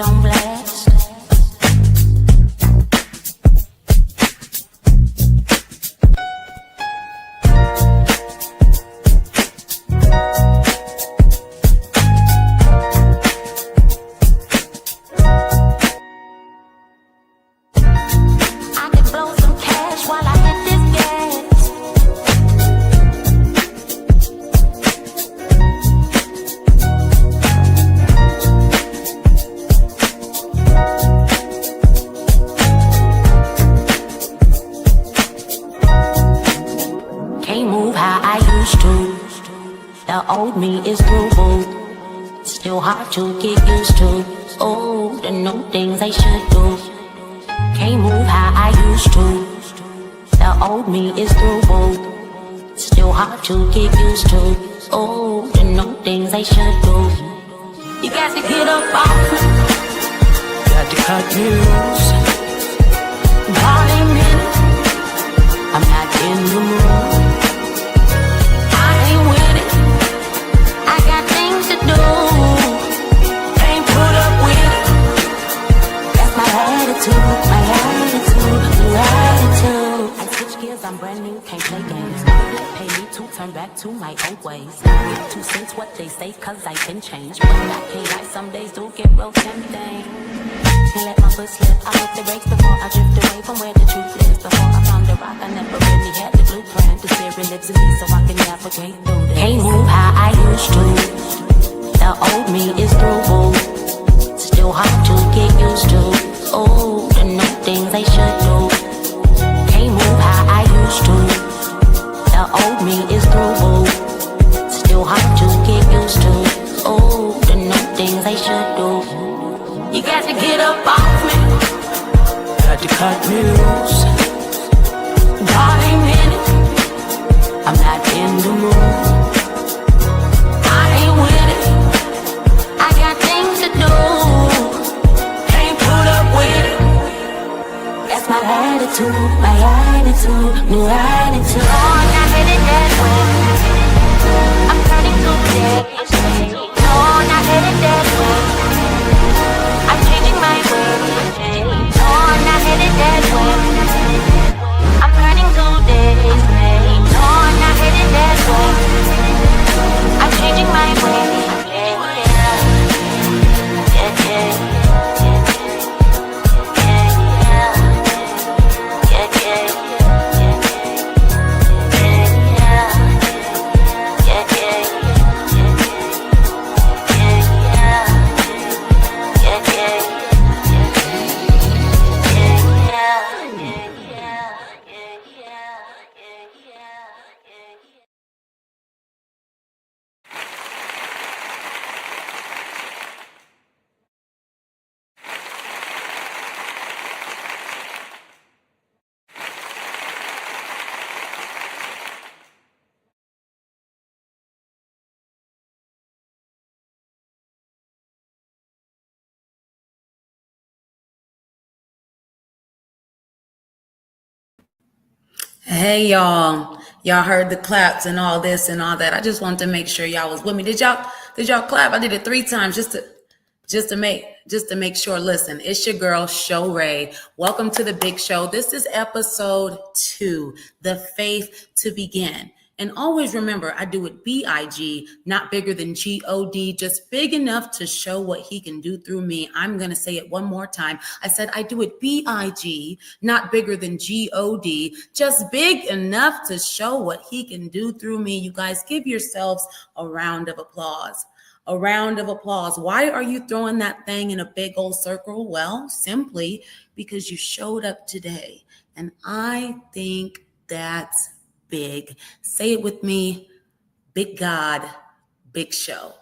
on blast. I could blow some cash while I hit this gas. Can't move how I used to. The old me is through, boo. Still hard to get used to. Oh, the new things I should do. Can't move how I used to. The old me is through, boo. Still hard to get used to. Oh, the new things I should do. You got to get up off me. Got to cut me loose. Darling, minute, I'm not in the mood. I ain't with it. I got things to do. Can't put up with it. That's my attitude, new attitude. I switch gears, I'm brand new, can't play games. Pay me to turn back to my old ways. Give 2 cents what they say, cause I can change. But I can't lie, some days do get real tempting. Can't let my foot slip, I hit the brakes before I drift away from where the truth lives. Before I found the rock, I never really had the blueprint. The spirit lives in me so I can navigate through this. Can't move how I used to. The old me is through, boo. Still hard to get used to. Oh, the new things I should do. Can't move how I used to. The old me is through, boo. Still hard to get used to. Oh, the new things I should do. You got to get up off me. Got to cut me loose. Darling, minute, I'm not in the mood. I ain't with it. I got things to do. Can't put up with it. That's my attitude, new attitude. Oh, not headed that way. I'm turning to days. No, not headed that way. I'm changing my way. No, not headed that way. I'm turning to days. No, not headed that way. I'm changing my way. Hey y'all. Y'all heard the claps and all this and all that. I just wanted to make sure y'all was with me. Did y'all clap? I did it 3 times just to make sure. Listen, it's your girl Sho Ray. Welcome to the big show. This is episode 2, The Faith to Begin. And always remember, I do it B-I-G, not bigger than G-O-D, just big enough to show what he can do through me. I'm going to say it one more time. I said I do it B-I-G, not bigger than G-O-D, just big enough to show what he can do through me. You guys, give yourselves a round of applause. A round of applause. Why are you throwing that thing in a big old circle? Well, simply because you showed up today. And I think that's big. Say it with me. Big God, big show.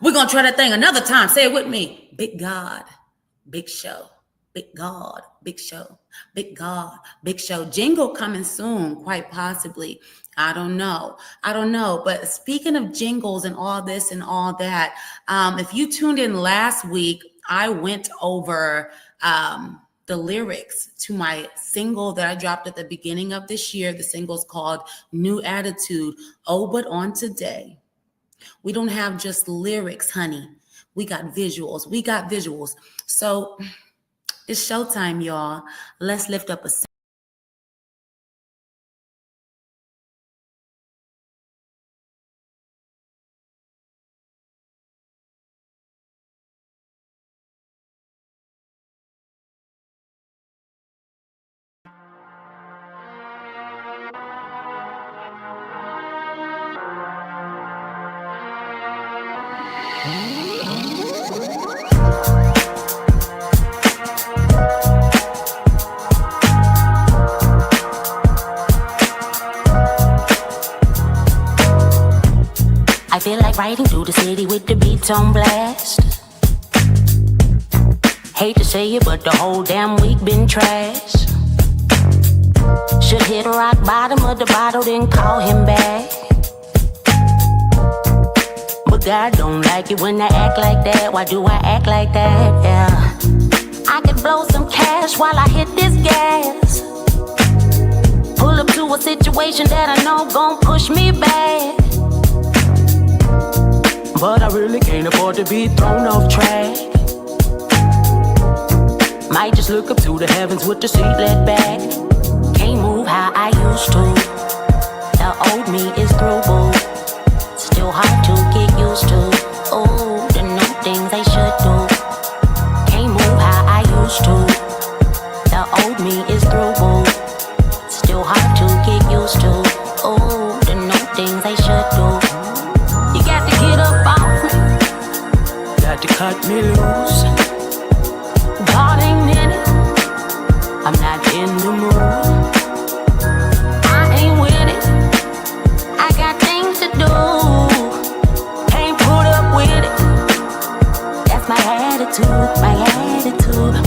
We're going to try that thing another time. Say it with me. Big God, big show. Big God, big show. Big God, big show. Jingle coming soon, quite possibly. I don't know. But speaking of jingles and all this and all that, if you tuned in last week, I went over the lyrics to my single that I dropped at the beginning of this year. The single's called New Attitude. Oh, but on today, we don't have just lyrics, honey. We got visuals. We got visuals. So it's showtime, y'all. Let's lift up a I feel like riding through the city with the beats on blast. Hate to say it, but the whole damn week been trash. Should hit a rock bottom of the bottle, then call him back. But God don't like it when I act like that. Why do I act like that? Yeah. I could blow some cash while I hit this gas. Pull up to a situation that I know gon' push me back. But I really can't afford to be thrown off track. Might just look up to the heavens with the seat let back. Can't move how I used to. The old me is through, boo. Still hard to get used to. Oh, the new things I should do. Can't move how I used to. The old me is through, boo. Still hard to get used to. Oh, the new things I should do. You got to get up off me. got to cut me loose. God ain't in it. I'm not in the mood. I ain't with it. I got things to do. Can't put up with it. That's my attitude,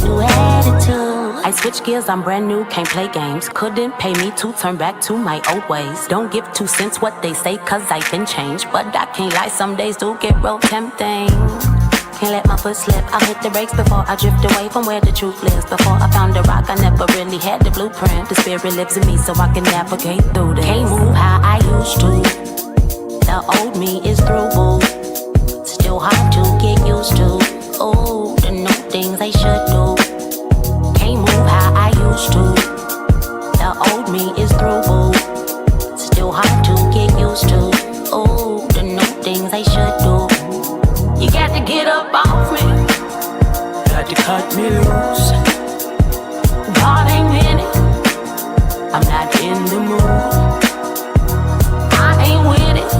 new attitude. I switch gears, I'm brand new, can't play games. Couldn't pay me to turn back to my old ways. Don't give 2 cents what they say, cause I've been changed. But I can't lie, some days do get real tempting. Can't let my foot slip, I'll hit the brakes before I drift away from where the truth lives. Before I found a rock, I never really had the blueprint. The spirit lives in me so I can navigate through this. Can't move how I used to. The old me is through, boo. Still hard to get used to. Oh, the new things I should do. Can't move how I used to. The old me is through, boo. Still hard to get used to. Oh, the new things I should do. You got to get up off me. Got to cut me loose. God ain't in it. I'm not in the mood. I ain't with it.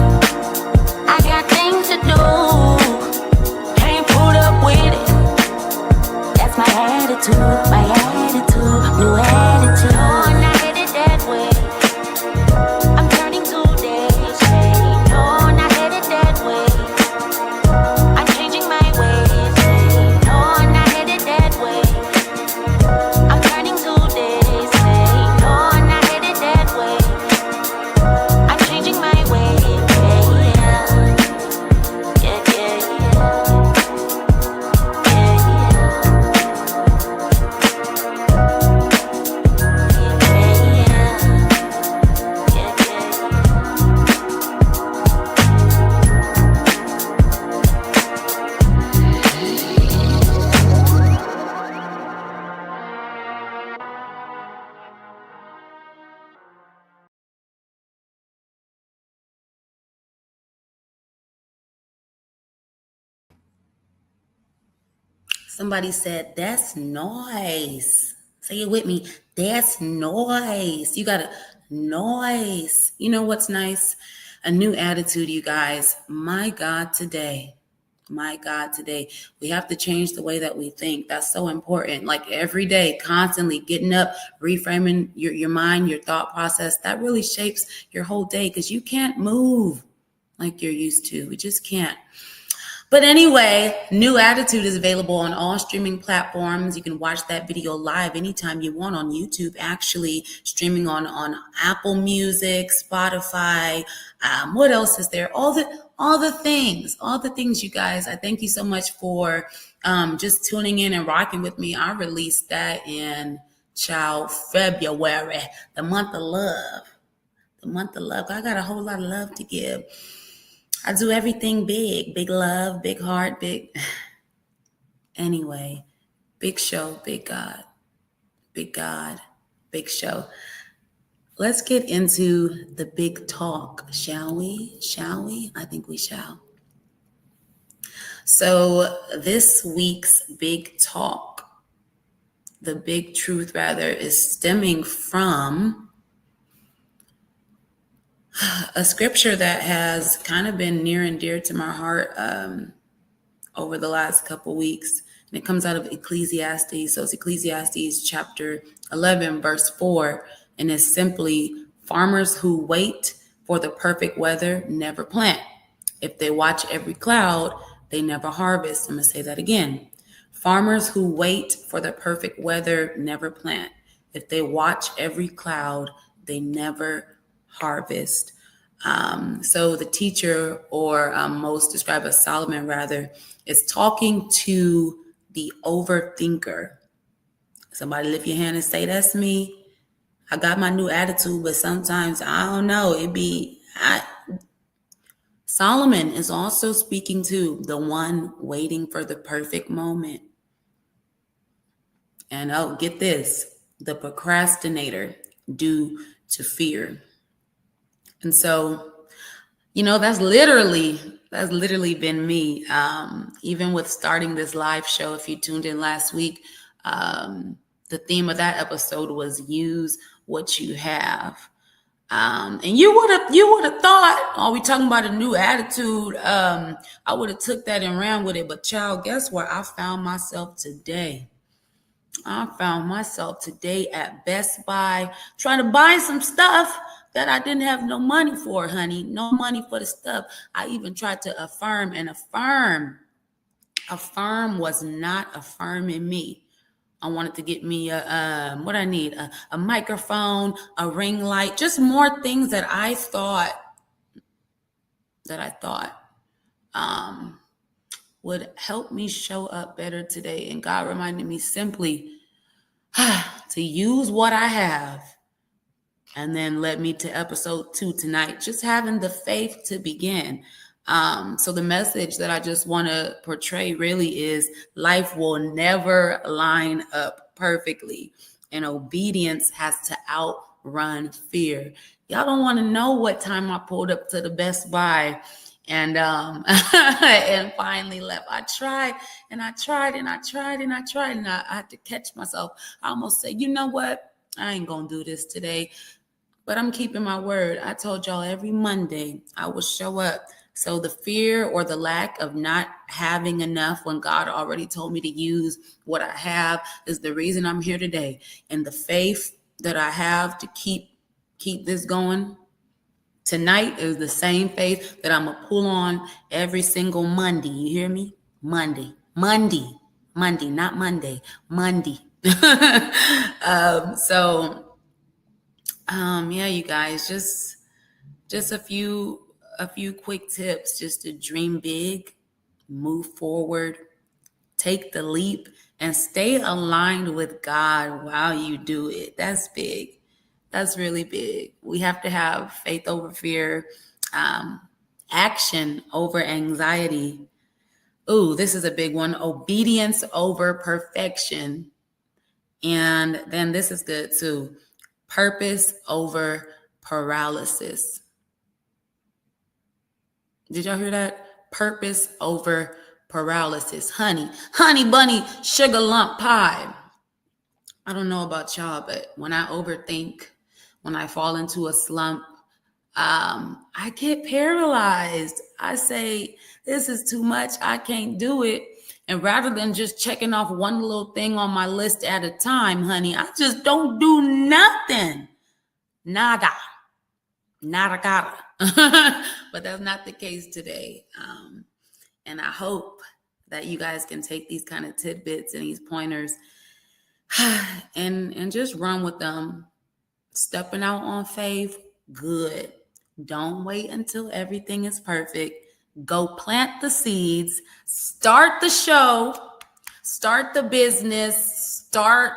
I got things to do. Can't put up with it. That's my attitude, new attitude. No, I'm not headed that way. I'm turning today's shade. No, I'm not headed that way. I'm changing my ways. No, I'm not headed that way. I'm turning today's shade. No, I'm not headed that way. I'm changing my ways. Somebody said, that's nice. Say it with me. That's nice. You got to nice. You know what's nice? A new attitude, you guys. My God, today. My God, today. We have to change the way that we think. That's so important. Like every day, constantly getting up, reframing your mind, your thought process. That really shapes your whole day because you can't move like you're used to. We just can't. But anyway, New Attitude is available on all streaming platforms. You can watch that video live anytime you want on YouTube, actually streaming on Apple Music, Spotify. What else is there? All the things, you guys. I thank you so much for just tuning in and rocking with me. I released that in February, the month of love. I got a whole lot of love to give. I do everything big, big love, big heart, big. Anyway, big show, big God, big show. Let's get into the big talk, shall we? Shall we? I think we shall. So this week's big talk, the big truth rather, is stemming from a scripture that has kind of been near and dear to my heart over the last couple weeks. And it comes out of Ecclesiastes. So it's Ecclesiastes chapter 11, verse 4. And it's simply, farmers who wait for the perfect weather never plant. If they watch every cloud, they never harvest. I'm going to say that again. Farmers who wait for the perfect weather never plant. If they watch every cloud, they never harvest. So the teacher, or most describe as Solomon rather, is talking to the overthinker. Somebody lift your hand and say, that's me. I got my new attitude, but sometimes I don't know. Solomon is also speaking to the one waiting for the perfect moment. And oh, get this, the procrastinator due to fear. And so, that's literally been me. Even with starting this live show, if you tuned in last week, the theme of that episode was use what you have. And you would have thought, oh, we talking about a new attitude. I would have took that and ran with it. But child, guess where I found myself today? I found myself today at Best Buy trying to buy some stuff that I didn't have no money for, honey. No money for the stuff. I even tried to affirm, and affirm was not affirming me. I wanted to get me what I need, a microphone, a ring light, just more things that I thought would help me show up better today. And God reminded me simply to use what I have. And then led me to episode 2 tonight, just having the faith to begin. So the message that I just want to portray really is life will never line up perfectly. And obedience has to outrun fear. Y'all don't want to know what time I pulled up to the Best Buy and and finally left. I tried and I had to catch myself. I almost said, you know what? I ain't going to do this today. But I'm keeping my word. I told y'all every Monday I will show up. So the fear or the lack of not having enough when God already told me to use what I have is the reason I'm here today. And the faith that I have to keep this going tonight is the same faith that I'm going to pull on every single Monday. You hear me? Monday, not Monday, Monday. Yeah, you guys, just a few quick tips just to dream big, move forward, take the leap, and stay aligned with God while you do it. That's big. That's really big. We have to have faith over fear, action over anxiety. Ooh, this is a big one. Obedience over perfection. And then this is good too. Purpose over paralysis. Did y'all hear that? Purpose over paralysis. Honey bunny, sugar lump pie. I don't know about y'all, but when I overthink, when I fall into a slump, I get paralyzed. I say, this is too much. I can't do it. And rather than just checking off one little thing on my list at a time, honey, I just don't do nothing. Nada gotta. But that's not the case today. And I hope that you guys can take these kind of tidbits and these pointers and just run with them. Stepping out on faith, good. Don't wait until everything is perfect. Go plant the seeds, start the show, start the business, start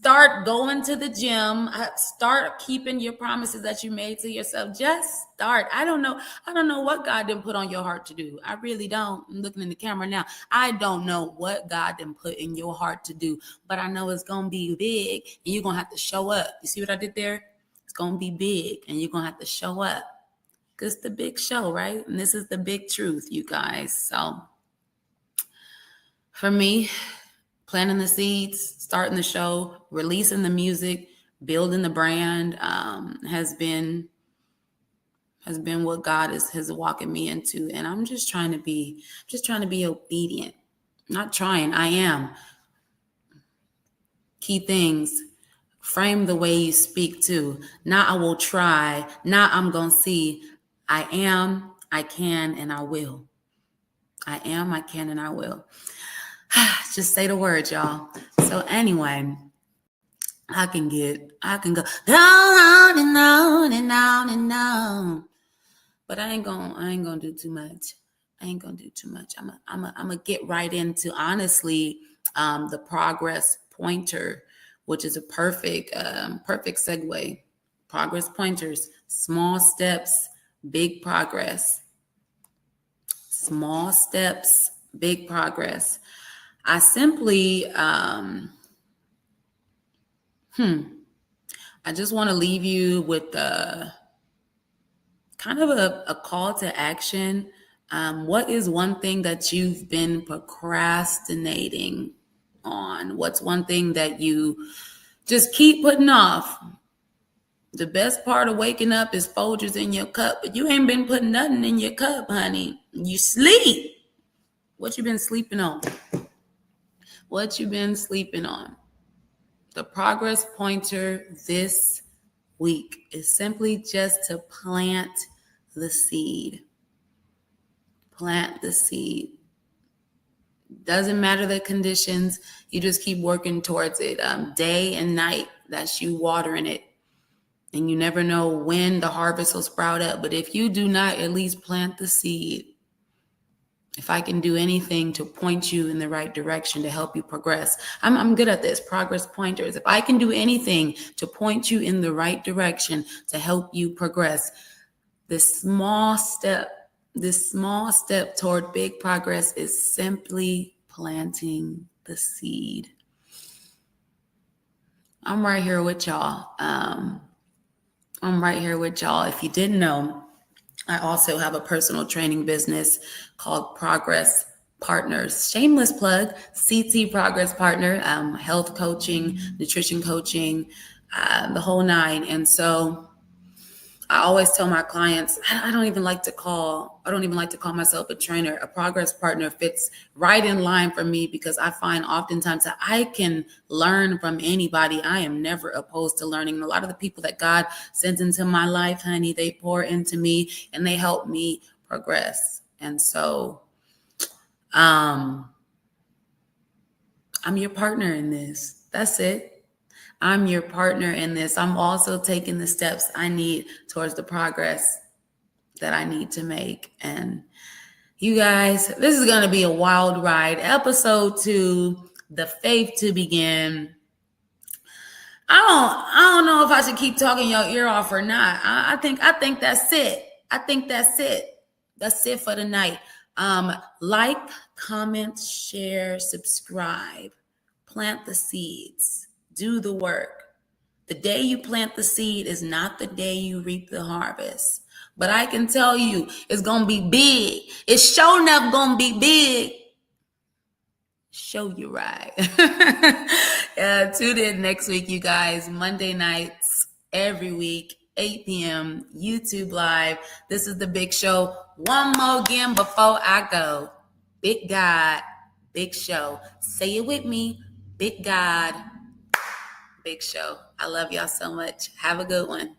Start going to the gym. Start keeping your promises that you made to yourself. Just start. I don't know what God didn't put on your heart to do. I really don't. I'm looking in the camera now. I don't know what God didn't put in your heart to do, but I know it's going to be big and you're going to have to show up. You see what I did there? It's going to be big and you're going to have to show up. Because it's the big show, right? And this is the big truth, you guys. So for me, planting the seeds, starting the show, releasing the music, building the brand has been what God is walking me into. And I'm just trying to be obedient. Not trying, I am. Key things, frame the way you speak too. Not I will try, not I'm going to see. I am, I can, and I will. I am, I can, and I will. Just say the word, y'all. So anyway, I can go on and on and on and on. But I ain't gonna do too much. I'm gonna get right into, honestly, the progress pointer, which is a perfect segue. Progress pointers, small steps, big progress. Small steps, big progress. I simply, I just want to leave you with kind of a call to action. What is one thing that you've been procrastinating on? What's one thing that you just keep putting off? The best part of waking up is Folgers in your cup, but you ain't been putting nothing in your cup, honey. You sleep. What you been sleeping on? What you been sleeping on? The progress pointer this week is simply just to plant the seed. Plant the seed. Doesn't matter the conditions. You just keep working towards it. Day and night, that's you watering it. And you never know when the harvest will sprout up. But if you do not at least plant the seed, if I can do anything to point you in the right direction to help you progress, I'm good at this. Progress pointers. If I can do anything to point you in the right direction to help you progress, this small step toward big progress is simply planting the seed. I'm right here with y'all. If you didn't know, I also have a personal training business called Progress Partners. Shameless plug, CT Progress Partner, health coaching, nutrition coaching, the whole nine. And so I always tell my clients, I don't even like to call myself a trainer. A progress partner fits right in line for me because I find oftentimes that I can learn from anybody. I am never opposed to learning. And a lot of the people that God sends into my life, honey, they pour into me and they help me progress. And so I'm your partner in this. That's it. I'm your partner in this. I'm also taking the steps I need towards the progress that I need to make. And you guys, this is going to be a wild ride. Episode 2, the faith to begin. I don't know if I should keep talking your ear off or not. I think that's it. That's it for tonight. Like, comment, share, subscribe, plant the seeds. Do the work. The day you plant the seed is not the day you reap the harvest. But I can tell you, it's going to be big. It's sure enough going to be big. Show you right. Tune in next week, you guys. Monday nights, every week, 8 p.m., YouTube Live. This is the big show. One more again before I go. Big God, big show. Say it with me. Big God, big show. I love y'all so much. Have a good one.